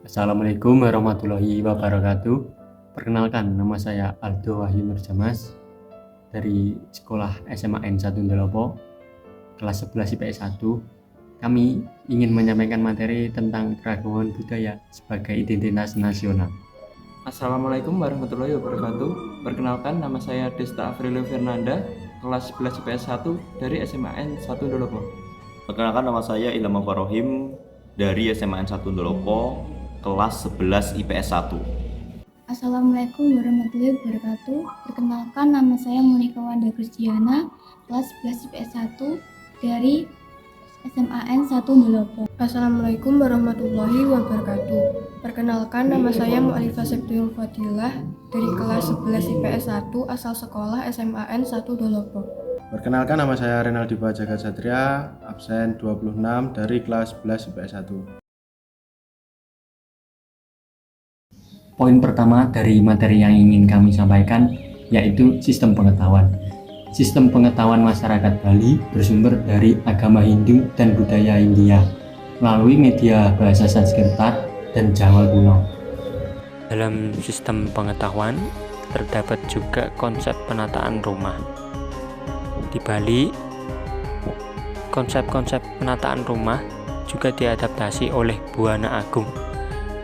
Assalamualaikum warahmatullahi wabarakatuh. Perkenalkan, nama saya Aldo Wahyu Nurjamas dari Sekolah SMAN 1 Ndolopo, kelas 11 IPS 1. Kami ingin menyampaikan materi tentang keragaman budaya sebagai identitas nasional. Assalamualaikum warahmatullahi wabarakatuh. Perkenalkan, nama saya Desta Afrilio Fernanda, kelas 11 IPS 1 dari SMAN 1 Ndolopo. Perkenalkan, nama saya Ilham Farohim dari SMAN 1 Ndolopo, kelas 11 IPS 1. Assalamualaikum warahmatullahi wabarakatuh. Perkenalkan, nama saya Monika Wanda Kristiana, kelas 11 IPS 1 dari SMAN 1 Ndolopo. Assalamualaikum warahmatullahi wabarakatuh. Perkenalkan, nama saya Mu'alifah Septiul Fadilah dari kelas 11 IPS 1 asal sekolah SMAN 1 Ndolopo. Perkenalkan, nama saya Renaldi Jagat Satria, absen 26 dari kelas 11 IPS 1. Poin pertama dari materi yang ingin kami sampaikan yaitu sistem pengetahuan. Sistem pengetahuan masyarakat Bali bersumber dari agama Hindu dan budaya India melalui media bahasa Sanskerta dan Jawa kuno. Dalam sistem pengetahuan terdapat juga konsep penataan rumah. Di Bali, konsep-konsep penataan rumah juga diadaptasi oleh Buana Agung.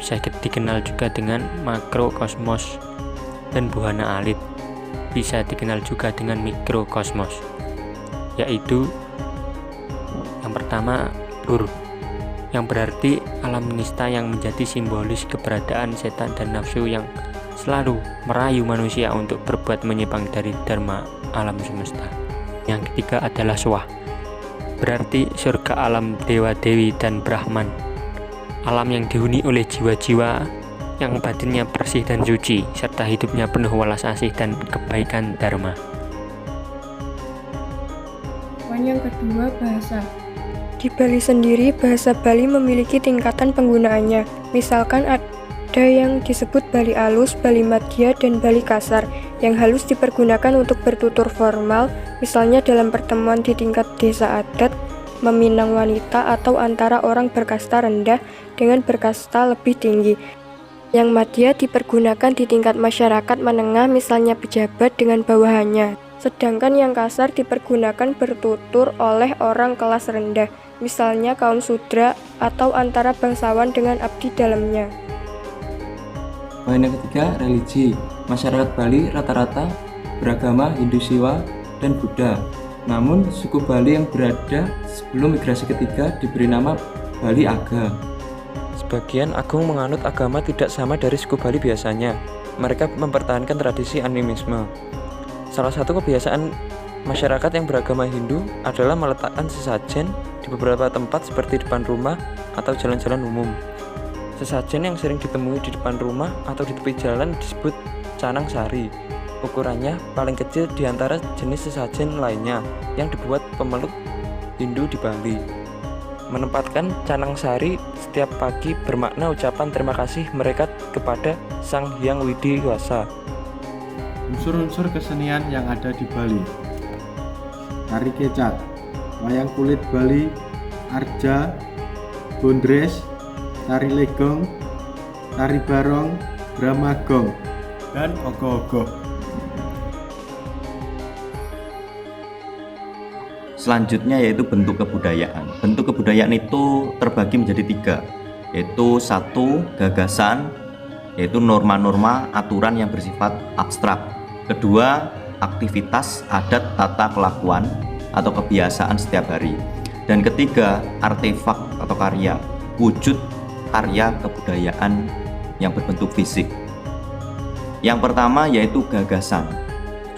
Bisa dikenal juga dengan makrokosmos, dan Buana Alit bisa dikenal juga dengan mikrokosmos, yaitu yang pertama Ur, yang berarti alam nista yang menjadi simbolis keberadaan setan dan nafsu yang selalu merayu manusia untuk berbuat menyimpang dari dharma alam semesta. Yang ketiga adalah Swah, berarti surga alam dewa-dewi dan Brahman, alam yang dihuni oleh jiwa-jiwa yang batinnya bersih dan suci, serta hidupnya penuh welas asih dan kebaikan dharma. Poin yang kedua, bahasa. Di Bali sendiri, bahasa Bali memiliki tingkatan penggunaannya. Misalkan ada yang disebut Bali Alus, Bali Madya, dan Bali Kasar. Yang halus dipergunakan untuk bertutur formal, misalnya dalam pertemuan di tingkat desa adat, meminang wanita, atau antara orang berkasta rendah dengan berkasta lebih tinggi. Yang madya dipergunakan di tingkat masyarakat menengah, misalnya pejabat dengan bawahannya. Sedangkan yang kasar dipergunakan bertutur oleh orang kelas rendah, misalnya kaum sudra atau antara bangsawan dengan abdi dalamnya. Poin yang ketiga, religi. Masyarakat Bali rata-rata beragama Hindu Siwa dan Buddha. Namun, suku Bali yang berada sebelum migrasi ketiga diberi nama Bali Aga. Sebagian agung menganut agama tidak sama dari suku Bali biasanya. Mereka mempertahankan tradisi animisme. Salah satu kebiasaan masyarakat yang beragama Hindu adalah meletakkan sesajen di beberapa tempat seperti depan rumah atau jalan-jalan umum. Sesajen yang sering ditemui di depan rumah atau di tepi jalan disebut canang sari. Ukurannya paling kecil di antara jenis sesajen lainnya yang dibuat pemeluk Hindu di Bali. Menempatkan canang sari setiap pagi bermakna ucapan terima kasih mereka kepada Sang Hyang Widi Wasa. Unsur-unsur kesenian yang ada di Bali: tari kecak, wayang kulit Bali, arja, gondres, tari legong, tari barong, bramagong, dan ogoh-ogoh. Selanjutnya yaitu bentuk kebudayaan. Bentuk kebudayaan itu terbagi menjadi 3, yaitu 1. Gagasan, yaitu norma-norma aturan yang bersifat abstrak. 2. Aktivitas, adat, tata kelakuan atau kebiasaan setiap hari. Dan 3. Artefak atau karya, wujud karya kebudayaan yang berbentuk fisik. Yang pertama yaitu gagasan.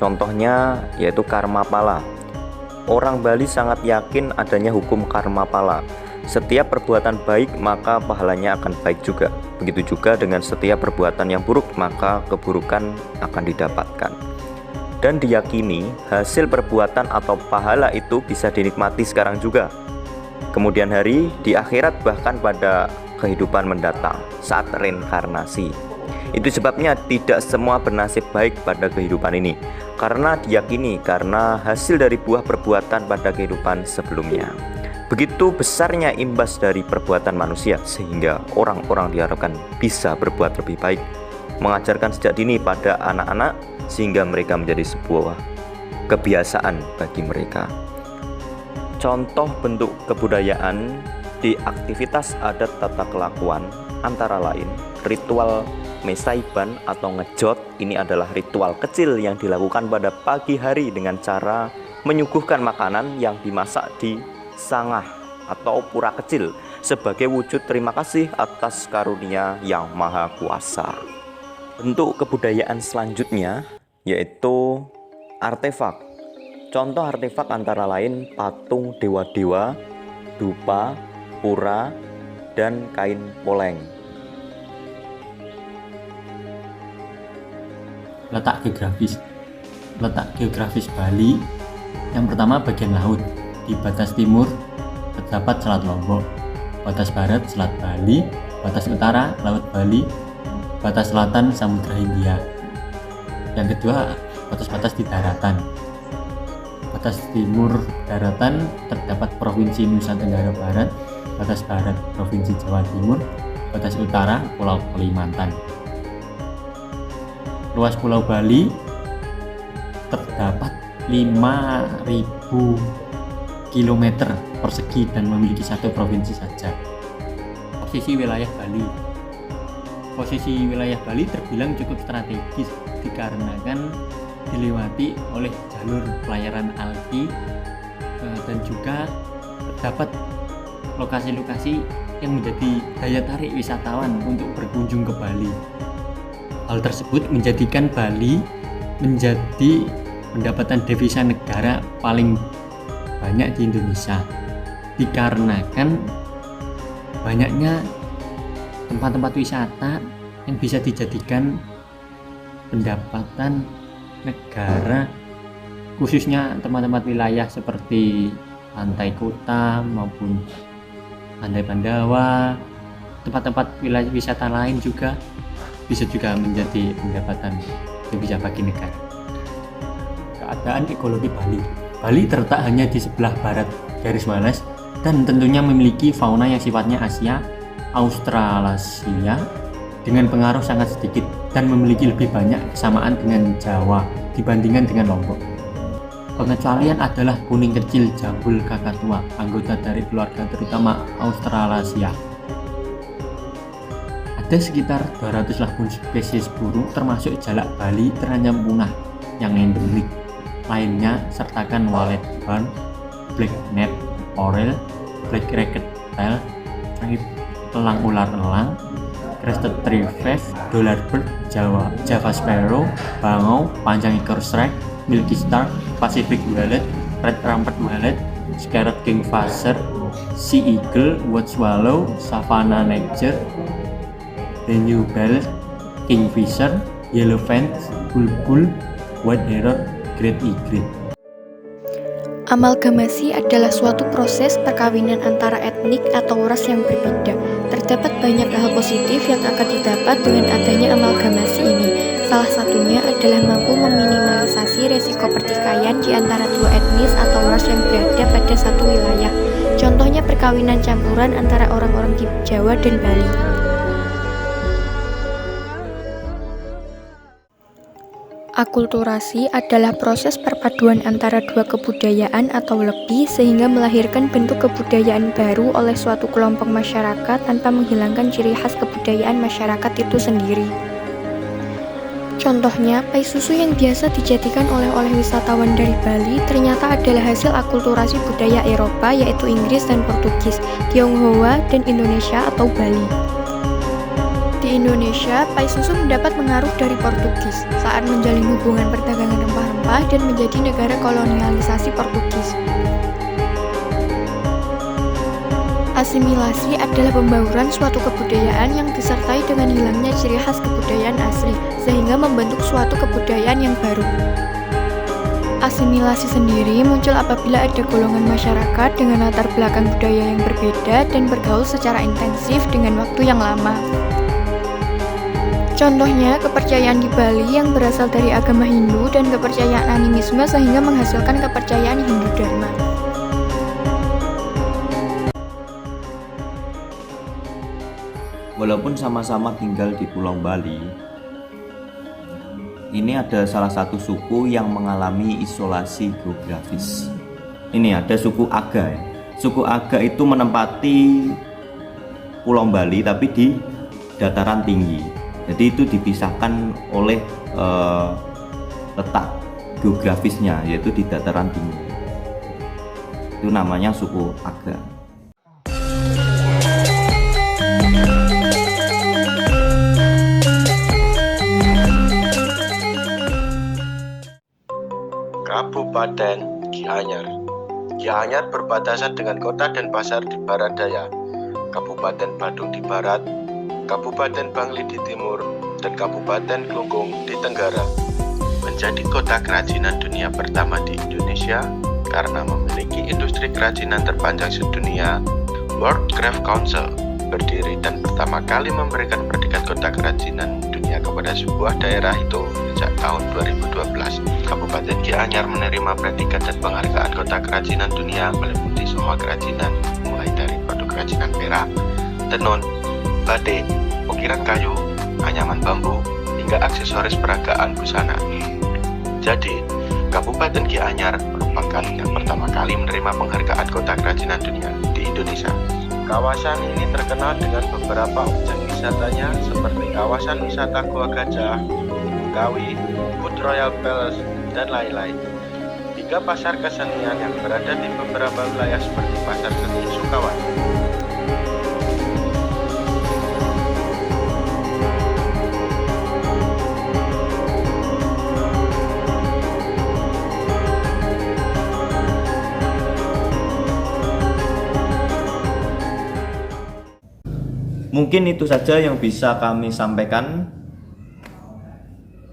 Contohnya yaitu karma pala. Orang Bali sangat yakin adanya hukum karma pala. Setiap perbuatan baik maka pahalanya akan baik juga. Begitu juga dengan setiap perbuatan yang buruk maka keburukan akan didapatkan. Dan diyakini hasil perbuatan atau pahala itu bisa dinikmati sekarang juga, kemudian hari, di akhirat, bahkan pada kehidupan mendatang saat reinkarnasi. Itu sebabnya tidak semua bernasib baik pada kehidupan ini, karena diyakini karena hasil dari buah perbuatan pada kehidupan sebelumnya. Begitu besarnya imbas dari perbuatan manusia sehingga orang-orang diharapkan bisa berbuat lebih baik, mengajarkan sejak dini pada anak-anak sehingga mereka menjadi sebuah kebiasaan bagi mereka. Contoh bentuk kebudayaan di aktivitas adat tata kelakuan antara lain ritual Mesaiban atau ngejot. Ini adalah ritual kecil yang dilakukan pada pagi hari dengan cara menyuguhkan makanan yang dimasak di sangah atau pura kecil sebagai wujud terima kasih atas karunia yang maha kuasa. Bentuk kebudayaan selanjutnya yaitu artefak. Contoh artefak antara lain patung dewa-dewa, dupa, pura, dan kain poleng. Letak geografis Bali. Yang pertama, bagian laut. Di batas timur terdapat Selat Lombok, batas barat Selat Bali, batas utara Laut Bali, batas selatan Samudra Hindia. Yang kedua, batas-batas di daratan. Batas timur daratan terdapat Provinsi Nusa Tenggara Barat, batas barat Provinsi Jawa Timur, batas utara Pulau Kalimantan. Luas Pulau Bali terdapat 5.000 km persegi dan memiliki satu provinsi saja. Posisi wilayah Bali terbilang cukup strategis dikarenakan dilewati oleh jalur pelayaran alki dan juga terdapat lokasi-lokasi yang menjadi daya tarik wisatawan untuk berkunjung ke Bali. Hal tersebut menjadikan Bali menjadi pendapatan devisa negara paling banyak di Indonesia, dikarenakan banyaknya tempat-tempat wisata yang bisa dijadikan pendapatan negara, khususnya tempat-tempat wilayah seperti Pantai Kuta maupun Pantai Pandawa. Tempat-tempat wilayah wisata lain juga bisa juga menjadi pendapatan devisa bagi negara. Keadaan ekologi Bali. Bali terletak hanya di sebelah barat garis Wallace dan tentunya memiliki fauna yang sifatnya Asia Australasia dengan pengaruh sangat sedikit dan memiliki lebih banyak kesamaan dengan Jawa dibandingkan dengan Lombok. Pengecualian adalah kuning kecil jambul kakatua, anggota dari keluarga terutama Australasia. Ada sekitar 280 spesies burung termasuk jalak Bali terancam punah yang endemik. Lainnya sertakan walet barn, black net orel, black racket tail, elang ular elang, crested tree-fish, dollar bird, Java sparrow, bangau, panjang ekor shrike, milky star, Pacific wallet, red trumpet wallet, scarlet kingfisher, sea eagle, white swallow, savannah niger, Benue bell, kingfisher, yellow finch, bulbul, white heron, great egret. Amalgamasi adalah suatu proses perkawinan antara etnik atau ras yang berbeda. Terdapat banyak hal positif yang akan didapat dengan adanya amalgamasi ini. Salah satunya adalah mampu meminimalisasi resiko pertikaian di antara dua etnis atau ras yang berada pada satu wilayah. Contohnya perkawinan campuran antara orang-orang di Jawa dan Bali. Akulturasi adalah proses perpaduan antara dua kebudayaan atau lebih sehingga melahirkan bentuk kebudayaan baru oleh suatu kelompok masyarakat tanpa menghilangkan ciri khas kebudayaan masyarakat itu sendiri. Contohnya, pai susu yang biasa dijadikan oleh-oleh wisatawan dari Bali ternyata adalah hasil akulturasi budaya Eropa yaitu Inggris dan Portugis, Tionghoa dan Indonesia atau Bali. Di Indonesia, pai susu mendapat pengaruh dari Portugis saat menjalin hubungan perdagangan rempah-rempah dan menjadi negara kolonialisasi Portugis. Asimilasi adalah pembauran suatu kebudayaan yang disertai dengan hilangnya ciri khas kebudayaan asli, sehingga membentuk suatu kebudayaan yang baru. Asimilasi sendiri muncul apabila ada golongan masyarakat dengan latar belakang budaya yang berbeda dan bergaul secara intensif dengan waktu yang lama. Contohnya, kepercayaan di Bali yang berasal dari agama Hindu dan kepercayaan animisme sehingga menghasilkan kepercayaan Hindu Dharma. walaupun sama-sama tinggal di Pulau Bali, ini ada salah satu suku yang mengalami isolasi geografis. Ini ada suku Aga ya. Suku Aga itu menempati Pulau Bali tapi di dataran tinggi. Jadi itu dipisahkan oleh letak geografisnya, yaitu di dataran tinggi. Itu namanya suku Aga. Kabupaten Gianyar. Gianyar berbatasan dengan kota Denpasar di barat daya, Kabupaten Badung di barat, Kabupaten Bangli di timur, dan Kabupaten Klungkung di tenggara. Menjadi kota kerajinan dunia pertama di Indonesia karena memiliki industri kerajinan terpanjang sedunia. World Craft Council berdiri dan pertama kali memberikan predikat kota kerajinan dunia kepada sebuah daerah itu sejak tahun 2012. Kabupaten Gianyar menerima predikat dan penghargaan kota kerajinan dunia meliputi semua kerajinan, mulai dari produk kerajinan perak, tenun, batik, ukiran kayu, anyaman bambu, hingga aksesoris peragaan busana. Jadi, Kabupaten Gianyar merupakan yang pertama kali menerima penghargaan kota kerajinan dunia di Indonesia. Kawasan ini terkenal dengan beberapa objek wisatanya seperti kawasan wisata Gua Gajah, Kawi, Food Royal Palace, dan lain-lain. Hingga pasar kesenian yang berada di beberapa wilayah seperti Pasar Seni Sukawan. Mungkin itu saja yang bisa kami sampaikan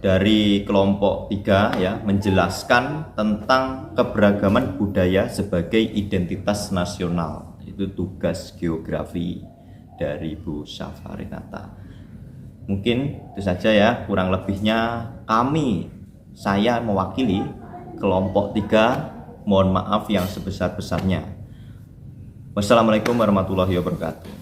dari kelompok 3 ya, menjelaskan tentang keberagaman budaya sebagai identitas nasional. Itu tugas geografi dari Bu Safarinata. Mungkin itu saja ya, kurang lebihnya saya mewakili kelompok 3, mohon maaf yang sebesar-besarnya. Wassalamualaikum warahmatullahi wabarakatuh.